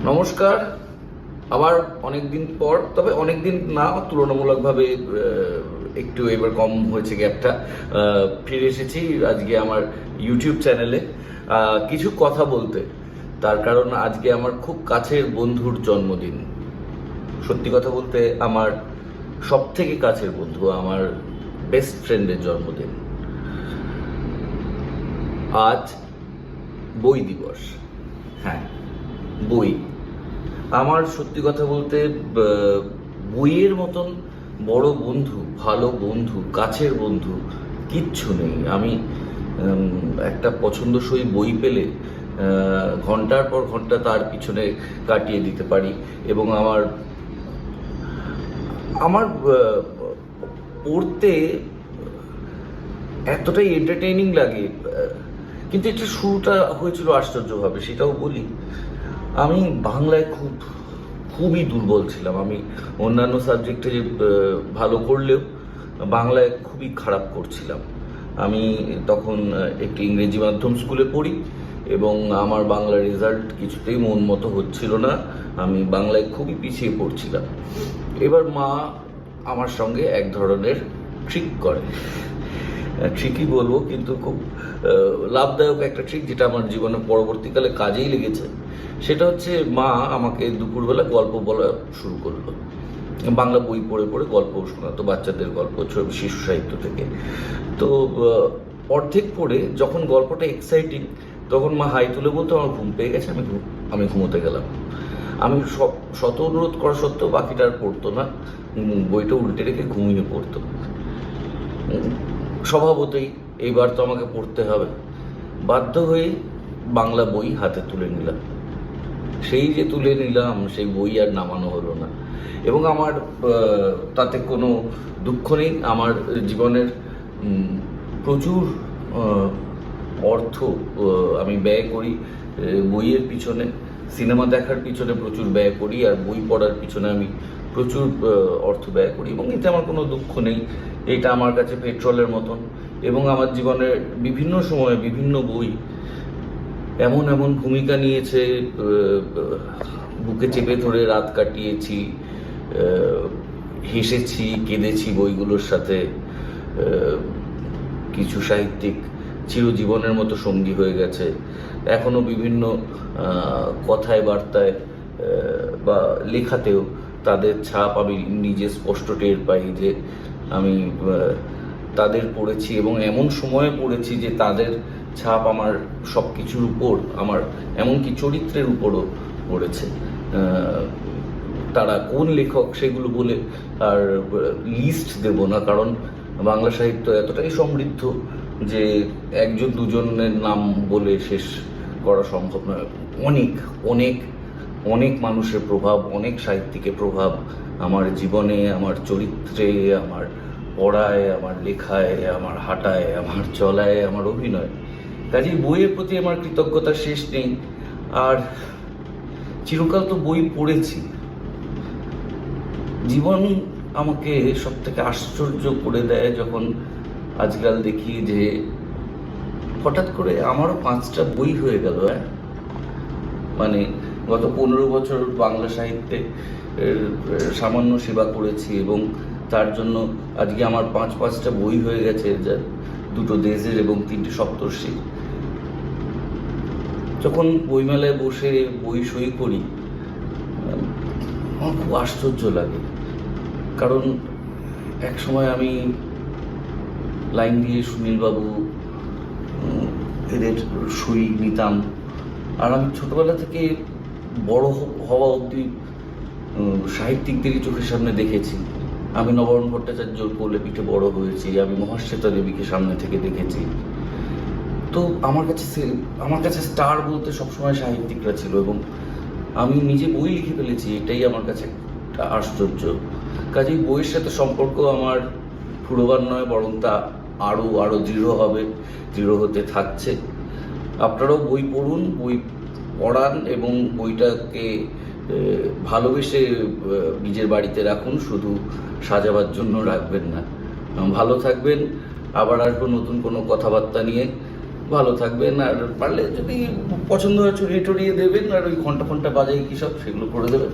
নমস্কার। আবার অনেকদিন পর, তবে অনেকদিন না, তুলনামূলকভাবে একটু এবার কম হয়েছে গ্যাপটা, ফিরে এসেছি আজকে আমার ইউটিউব চ্যানেলে কিছু কথা বলতে। তার কারণ আজকে আমার খুব কাছের বন্ধুর জন্মদিন। সত্যি কথা বলতে আমার সব থেকে কাছের বন্ধু, আমার বেস্ট ফ্রেন্ডের জন্মদিন। আজ বই দিবস। হ্যাঁ, বই। আমার সত্যি কথা বলতে বইয়ের মতন বড় বন্ধু, ভালো বন্ধু, কাছের বন্ধু কিচ্ছু নেই। আমি একটা পছন্দসই বই পেলে ঘন্টার পর ঘন্টা তার পিছনে কাটিয়ে দিতে পারি, এবং আমার আমার পড়তে এতটাই এন্টারটেইনিং লাগে। কিন্তু এটা শুরুটা হয়েছিল আশ্চর্যভাবে, সেটাও বলি। আমি বাংলায় খুবই দুর্বল ছিলাম। আমি অন্যান্য সাবজেক্টে ভালো করলেও বাংলায় খুবই খারাপ করছিলাম। আমি তখন একটি ইংরেজি মাধ্যম স্কুলে পড়ি, এবং আমার বাংলা রেজাল্ট কিছুতেই মন মতো হচ্ছিল না। আমি বাংলায় খুবই পিছিয়ে পড়ছিলাম। এবার মা আমার সঙ্গে এক ধরনের ট্রিক করে। ট্রিকই বলবো, কিন্তু খুব লাভদায়ক একটা ট্রিক, যেটা আমার জীবনে পরবর্তীকালে কাজেই লেগেছে। সেটা হচ্ছে, মা আমাকে দুপুরবেলা গল্প বলা শুরু করলো। বাংলা বই পড়ে পড়ে গল্প শোনাতো, বাচ্চাদের গল্প, শিশু সাহিত্য থেকে। তো অর্ধেক পড়ে যখন গল্পটা এক্সাইটিং, তখন মা হাই তুলে বলতো, আমার ঘুম পেয়ে গেছে, আমি ঘুমোতে গেলাম। আমি শত অনুরোধ করা সত্ত্বেও বাকিটা আর পড়তো না, বইটা উল্টে রেখে ঘুমিয়ে পড়তো। স্বভাবতই এইবার তো আমাকে পড়তে হবে। বাধ্য হয়ে বাংলা বই হাতে তুলে নিলাম। সেই যে তুলে নিলাম, সেই বই আর নামানো হলো না। এবং আমার তাতে কোনো দুঃখ নেই। আমার জীবনের প্রচুর অর্থ আমি ব্যয় করি বইয়ের পিছনে। সিনেমা দেখার পিছনে প্রচুর ব্যয় করি, আর বই পড়ার পিছনে আমি প্রচুর অর্থ ব্যয় করি, এবং এতে আমার কোনো দুঃখ নেই। এটা আমার কাছে পেট্রোলের মতন। এবং আমার জীবনের বিভিন্ন সময়ে বিভিন্ন বই এমন এমন ভূমিকা নিয়েছে, বুকে চেপে ধরে রাত কাটিয়েছি, হেসেছি, কেঁদেছি বইগুলোর সাথে। কিছু সাহিত্যিক চিরজীবনের মতো সঙ্গী হয়ে গেছে। এখনো বিভিন্ন কথায়, বার্তায় বা লেখাতেও তাদের ছাপ আমি নিজে স্পষ্ট টের পাই, যে আমি তাদের পড়েছি, এবং এমন সময়ে পড়েছি যে তাদের ছাপ আমার সব কিছুর উপর, আমার এমনকি চরিত্রের উপরও পড়েছে। তারা কোন লেখক সেগুলো বলে আর লিস্ট দেব না, কারণ বাংলা সাহিত্য এতটাই সমৃদ্ধ যে একজন দুজনের নাম বলে শেষ করা সম্ভব নয়। অনেক অনেক অনেক মানুষের প্রভাব, অনেক সাহিত্যিকের প্রভাব আমার জীবনে, আমার চরিত্রে, আমার পড়ায়, আমার লেখায়, আমার হাঁটায়, আমার চলায়, আমার অভিনয়। কাজেই বইয়ের প্রতি আমার কৃতজ্ঞতা শেষ নেই। আর চিরকাল তো বই পড়েছি। জীবন আমাকে সব থেকে আশ্চর্য করে দেয় যখন আজকাল দেখি যে হঠাৎ করে আমারও 5টা বই হয়ে গেল। মানে গত 15 বছর বাংলা সাহিত্যে সামান্য সেবা করেছি, এবং তার জন্য আজকে আমার 5টা বই হয়ে গেছে, যা 2টো দেশের এবং 3টে সপ্তর্ষি। যখন বইমেলায় বসে বই সই করি, আমার খুব আশ্চর্য লাগে। কারণ এক সময় আমি লাইন দিয়ে সুনীলবাবু এদের সই নিতাম, আর আমি ছোটবেলা থেকে বড় হওয়া অবধি সাহিত্যিকদেরই চোখের সামনে দেখেছি। আমি নবরণ ভট্টাচার্যর কোলে পিঠে বড় হয়েছি, আমি মহাশ্বেতা দেবীকে সামনে থেকে দেখেছি। তো আমার কাছে স্টার বলতে সবসময় সাহিত্যিকরা ছিল, এবং আমি নিজে বই লিখে ফেলেছি, এটাই আমার কাছে একটা আশ্চর্য। কাজেই বইয়ের সাথে সম্পর্ক আমার ফুরোবার নয়, বরং তা আরও আরও দৃঢ় হবে, দৃঢ় হতে থাকছে। আপনারাও বই পড়ুন, বই পড়ান, এবং বইটাকে ভালোবেসে নিজের বাড়িতে রাখুন, শুধু সাজাবার জন্য রাখবেন না। ভালো থাকবেন। আবার আসবো নতুন কোনো কথাবার্তা নিয়ে। ভালো থাকবেন, আর পারলে যদি পছন্দ হয় চুরিয়ে টুরিয়ে দেবেন, আর ওই ঘন্টা ফন্টা বাজাই কি সব সেগুলো করে দেবেন।